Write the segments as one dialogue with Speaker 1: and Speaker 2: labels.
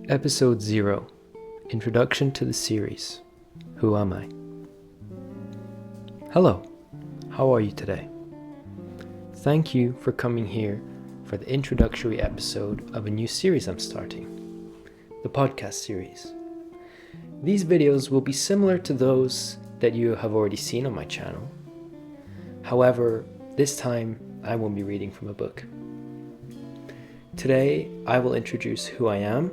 Speaker 1: Episode 0 Introduction to the Series. Who am I? Hello, how are you today? Thank you for coming here for the introductory episode of a new series I'm starting, the podcast series. These videos will be similar to those that you have already seen on my channel. However, this time I won't be reading from a book. Today I will introduce who I am,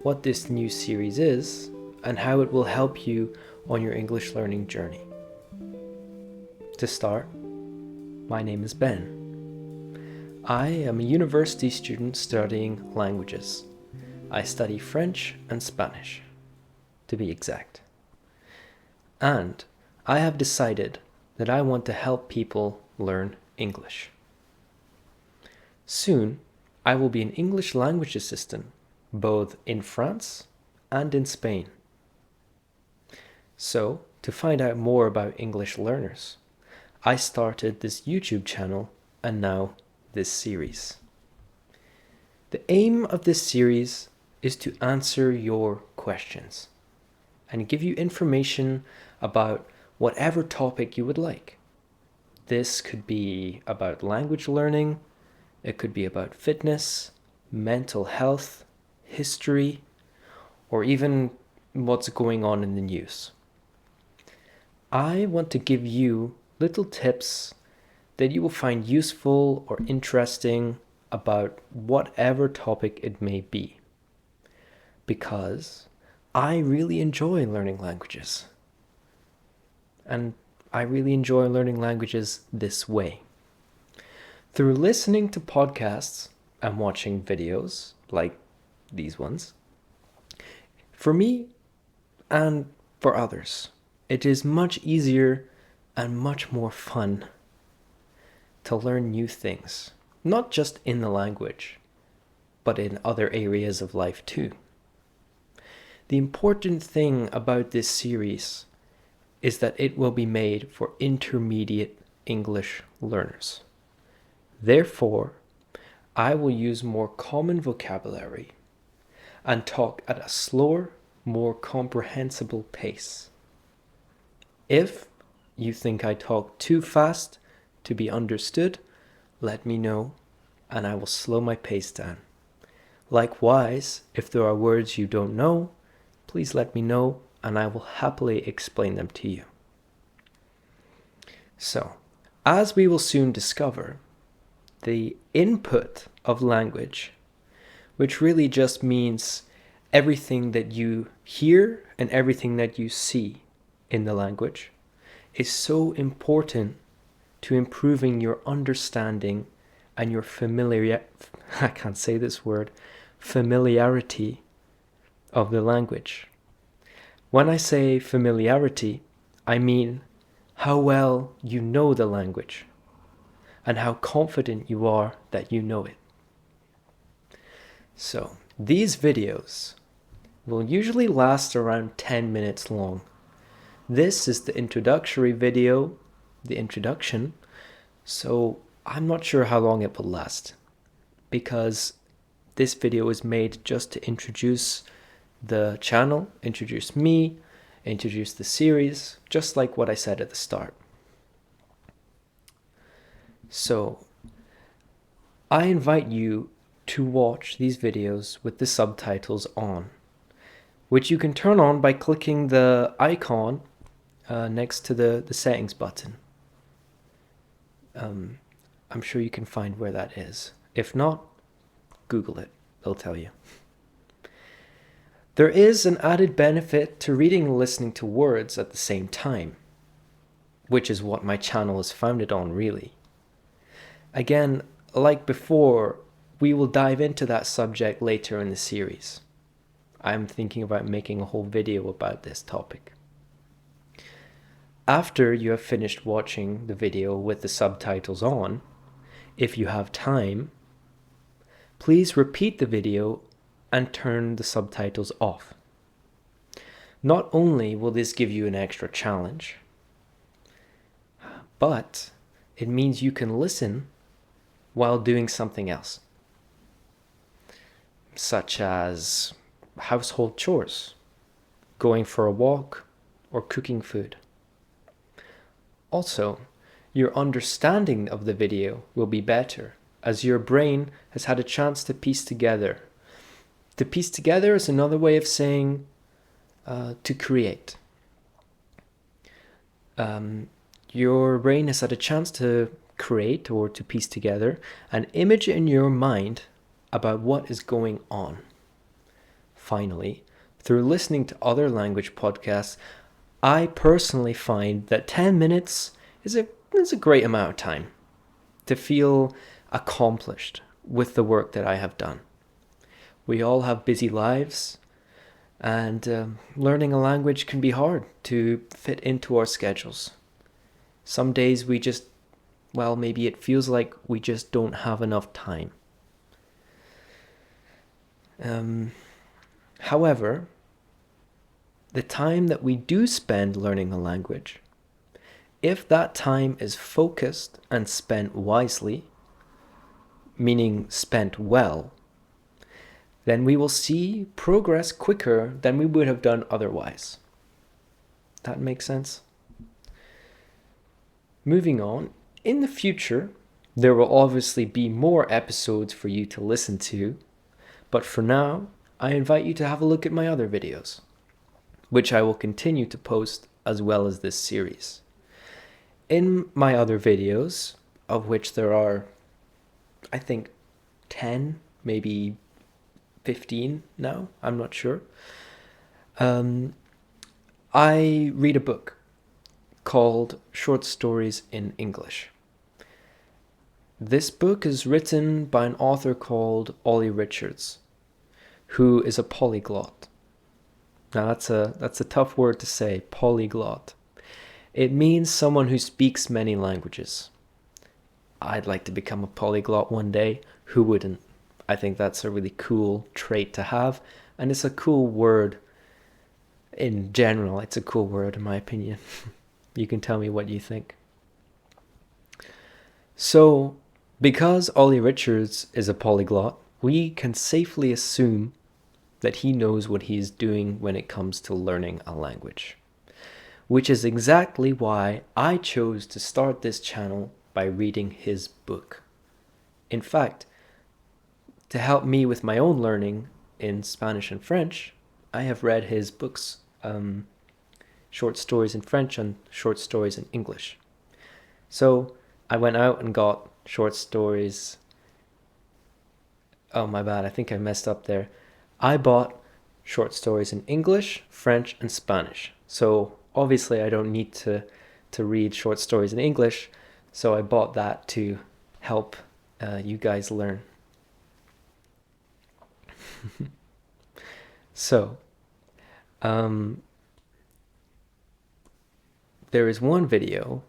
Speaker 1: what this new series is, and how it will help you on your English learning journey. To start, my name is Ben. I am a university student studying languages. I study French and Spanish, to be exact. And I have decided that I want to help people learn English. Soon, I will be an English language assistant both in France and in Spain. So, to find out more about English learners, I started this YouTube channel and now this series. The aim of this series is to answer your questions and give you information about whatever topic you would like. This could be about language learning, it could be about fitness, mental health, history, or even what's going on in the news. I want to give you little tips that you will find useful or interesting about whatever topic it may be, because I really enjoy learning languages. And I really enjoy learning languages this way. Through listening to podcasts and watching videos like these ones, for me and for others, it is much easier and much more fun to learn new things, not just in the language, but in other areas of life too. The important thing about this series is that it will be made for intermediate English learners. Therefore, I will use more common vocabulary and talk at a slower, more comprehensible pace. If you think I talk too fast to be understood, let me know and I will slow my pace down. Likewise, if there are words you don't know, please let me know and I will happily explain them to you. So, as we will soon discover, the input of language, which really just means everything that you hear and everything that you see in the language, is so important to improving your understanding and your familiarity of the language. When I say familiarity, I mean how well you know the language and how confident you are that you know it. So, these videos will usually last around 10 minutes long. This is the introductory video, the introduction, so I'm not sure how long it will last, because this video is made just to introduce the channel, introduce me, introduce the series, just like what I said at the start. So, I invite you to watch these videos with the subtitles on, which you can turn on by clicking the icon next to the settings button. I'm sure you can find where that is. If not, Google it, they'll tell you. There is an added benefit to reading and listening to words at the same time, which is what my channel is founded on, really. Again, like before, we will dive into that subject later in the series. I'm thinking about making a whole video about this topic. After you have finished watching the video with the subtitles on, if you have time, please repeat the video and turn the subtitles off. Not only will this give you an extra challenge, but it means you can listen while doing something else. such as household chores, going for a walk, or cooking food. Also, your understanding of the video will be better as your brain has had a chance to piece together. To piece together is another way of saying to create. Your brain has had a chance to create or to piece together an image in your mind about what is going on. Finally, through listening to other language podcasts, I personally find that 10 minutes is a great amount of time to feel accomplished with the work that I have done. We all have busy lives, and learning a language can be hard to fit into our schedules. Some days maybe it feels like we just don't have enough time. However, the time that we do spend learning a language, if that time is focused and spent wisely, meaning spent well, then we will see progress quicker than we would have done otherwise. That makes sense? Moving on, in the future, there will obviously be more episodes for you to listen to, but for now, I invite you to have a look at my other videos, which I will continue to post as well as this series. In my other videos, of which there are, I think, 10, maybe 15 now, I'm not sure, I read a book called Short Stories in English. This book is written by an author called Ollie Richards, who is a polyglot. Now that's a tough word to say, polyglot. It means someone who speaks many languages. I'd like to become a polyglot one day. Who wouldn't? I think that's a really cool trait to have, and it's a cool word in general. It's a cool word in my opinion. You can tell me what you think. So, because Ollie Richards is a polyglot, we can safely assume that he knows what he is doing when it comes to learning a language. Which is exactly why I chose to start this channel by reading his book. In fact, to help me with my own learning in Spanish and French, I have read his books, Short Stories in French and Short Stories in English. So I went out and got short stories. Oh, my bad, I think I messed up there. I bought short stories in English, French, and Spanish. So obviously I don't need to read short stories in English, so I bought that to help you guys learn. So, there is one video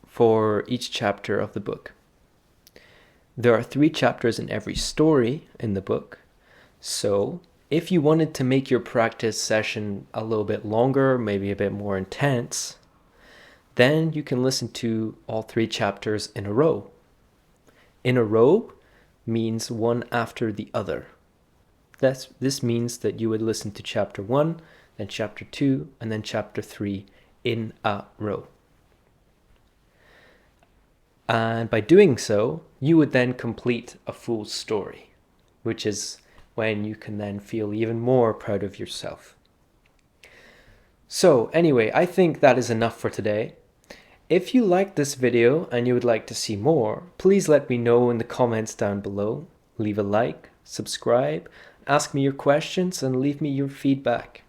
Speaker 1: for each chapter of the book. There are 3 chapters in every story in the book. So, if you wanted to make your practice session a little bit longer, maybe a bit more intense, then you can listen to all 3 chapters in a row. In a row means one after the other. This means that you would listen to chapter 1, then chapter 2, and then chapter 3 in a row. And by doing so, you would then complete a full story, which is when you can then feel even more proud of yourself. So anyway, I think that is enough for today. If you liked this video and you would like to see more, please let me know in the comments down below. Leave a like, subscribe, ask me your questions, and leave me your feedback.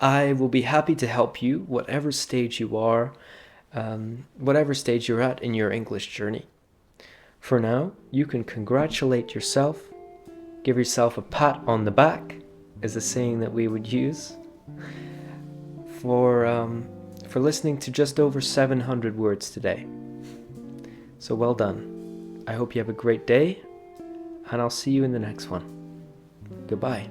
Speaker 1: I will be happy to help you, whatever stage you are, whatever stage you're at in your English journey. For now, you can congratulate yourself, give yourself a pat on the back, is a saying that we would use, for listening to just over 700 words today. So well done. I hope you have a great day, and I'll see you in the next one. Goodbye.